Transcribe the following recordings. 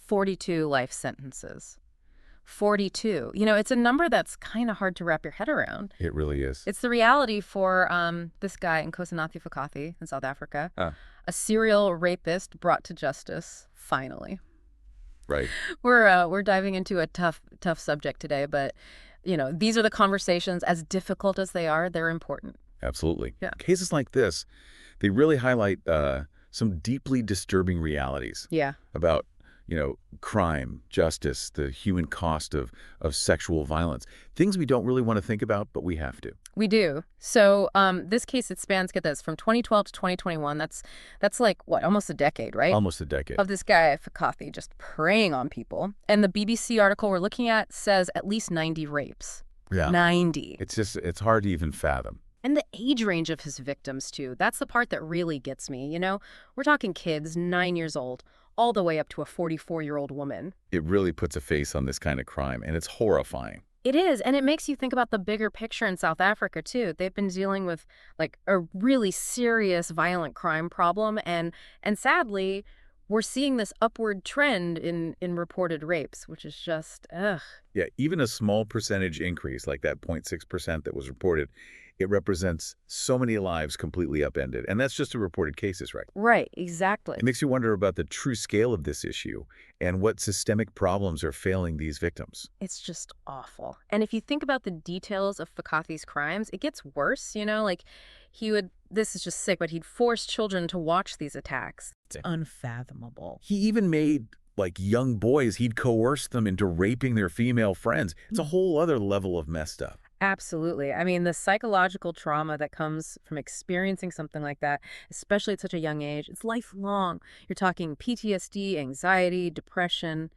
42 life sentences. 42. It's a number that's kind of hard to wrap your head around. It really is. It's the reality for this guy, Nkosinathi Phakathi, in South Africa. Ah, A serial rapist brought to justice, finally. right. We're diving into a tough subject today, but, these are the conversations. As difficult as they are, they're important. Absolutely. Yeah. Cases like this, they really highlight some deeply disturbing realities Yeah. about, crime, justice, the human cost of sexual violence. Things we don't really want to think about, but we have to. We do. So this case, it spans, get this, from 2012 to 2021. That's like, what, almost a decade, right? Almost a decade. Of this guy, Phakathi, just preying on people. And the BBC article we're looking at says at least 90 rapes. Yeah. 90. It's hard to even fathom. And the age range of his victims, too. That's the part that really gets me, We're talking kids, 9 years old, all the way up to a 44-year-old woman. It really puts a face on this kind of crime, and it's horrifying. It is, and it makes you think about the bigger picture in South Africa, too. They've been dealing with, a really serious violent crime problem, and sadly, we're seeing this upward trend in reported rapes, which is just, ugh. Yeah, even a small percentage increase, like that 0.6% that was reported, it represents so many lives completely upended. And that's just the reported cases, right? Right, exactly. It makes you wonder about the true scale of this issue and what systemic problems are failing these victims. It's just awful. And if you think about the details of Phakathi's crimes, it gets worse, this is just sick, but he'd force children to watch these attacks. It's unfathomable. He even made, young boys, he'd coerce them into raping their female friends. It's a whole other level of messed up. Absolutely. I mean, the psychological trauma that comes from experiencing something like that, especially at such a young age, it's lifelong. You're talking PTSD, anxiety, depression.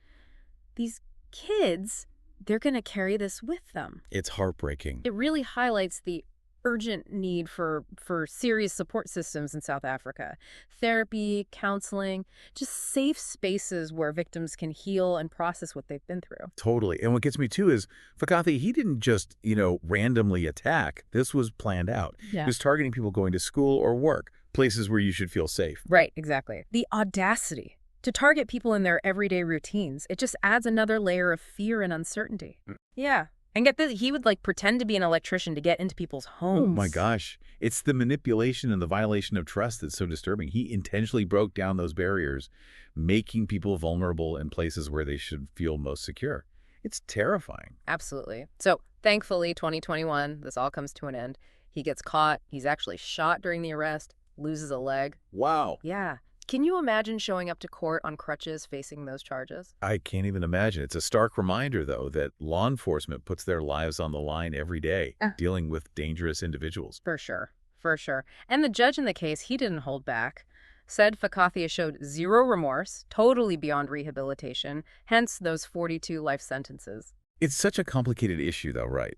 These kids, they're going to carry this with them. It's heartbreaking. It really highlights the urgent need for serious support systems in South Africa. Therapy, counseling, just safe spaces where victims can heal and process what they've been through. Totally. And what gets me too is Phakathi, he didn't just, randomly attack. This was planned out. Yeah. He was targeting people going to school or work, places where you should feel safe. Right, exactly. The audacity to target people in their everyday routines, it just adds another layer of fear and uncertainty. Yeah. And get this, he would pretend to be an electrician to get into people's homes. Oh my gosh. It's the manipulation and the violation of trust that's so disturbing. He intentionally broke down those barriers, making people vulnerable in places where they should feel most secure. It's terrifying. Absolutely. So thankfully, 2021, this all comes to an end. He gets caught. He's actually shot during the arrest, loses a leg. Wow. Yeah. Can you imagine showing up to court on crutches facing those charges? I can't even imagine. It's a stark reminder, though, that law enforcement puts their lives on the line every day, dealing with dangerous individuals. For sure. For sure. And the judge in the case, he didn't hold back. Said Phakathi showed zero remorse, totally beyond rehabilitation, hence those 42 life sentences. It's such a complicated issue, though, right?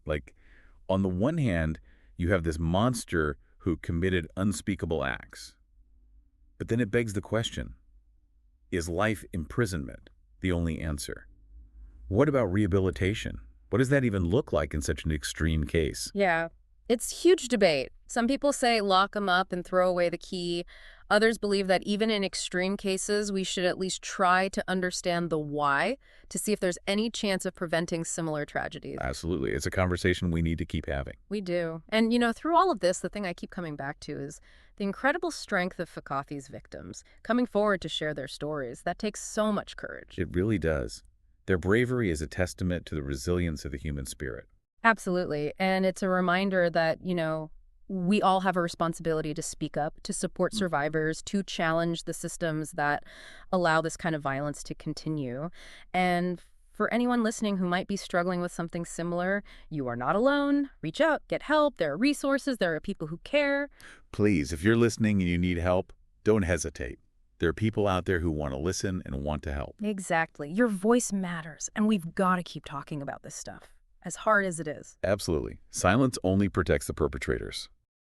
On the one hand, you have this monster who committed unspeakable acts. But then it begs the question, is life imprisonment the only answer? What about rehabilitation? What does that even look like in such an extreme case? Yeah, it's huge debate. Some people say lock them up and throw away the key. Others believe that even in extreme cases, we should at least try to understand the why to see if there's any chance of preventing similar tragedies. Absolutely. It's a conversation we need to keep having. We do. And, through all of this, the thing I keep coming back to is the incredible strength of Phakathi's victims coming forward to share their stories. That takes so much courage. It really does. Their bravery is a testament to the resilience of the human spirit. Absolutely. And it's a reminder that, we all have a responsibility to speak up, to support survivors, to challenge the systems that allow this kind of violence to continue. And for anyone listening who might be struggling with something similar, you are not alone. Reach out, get help. There are resources. There are people who care. Please, if you're listening and you need help, don't hesitate. There are people out there who want to listen and want to help. Exactly. Your voice matters, and we've got to keep talking about this stuff, as hard as it is. Absolutely. Silence only protects the perpetrators.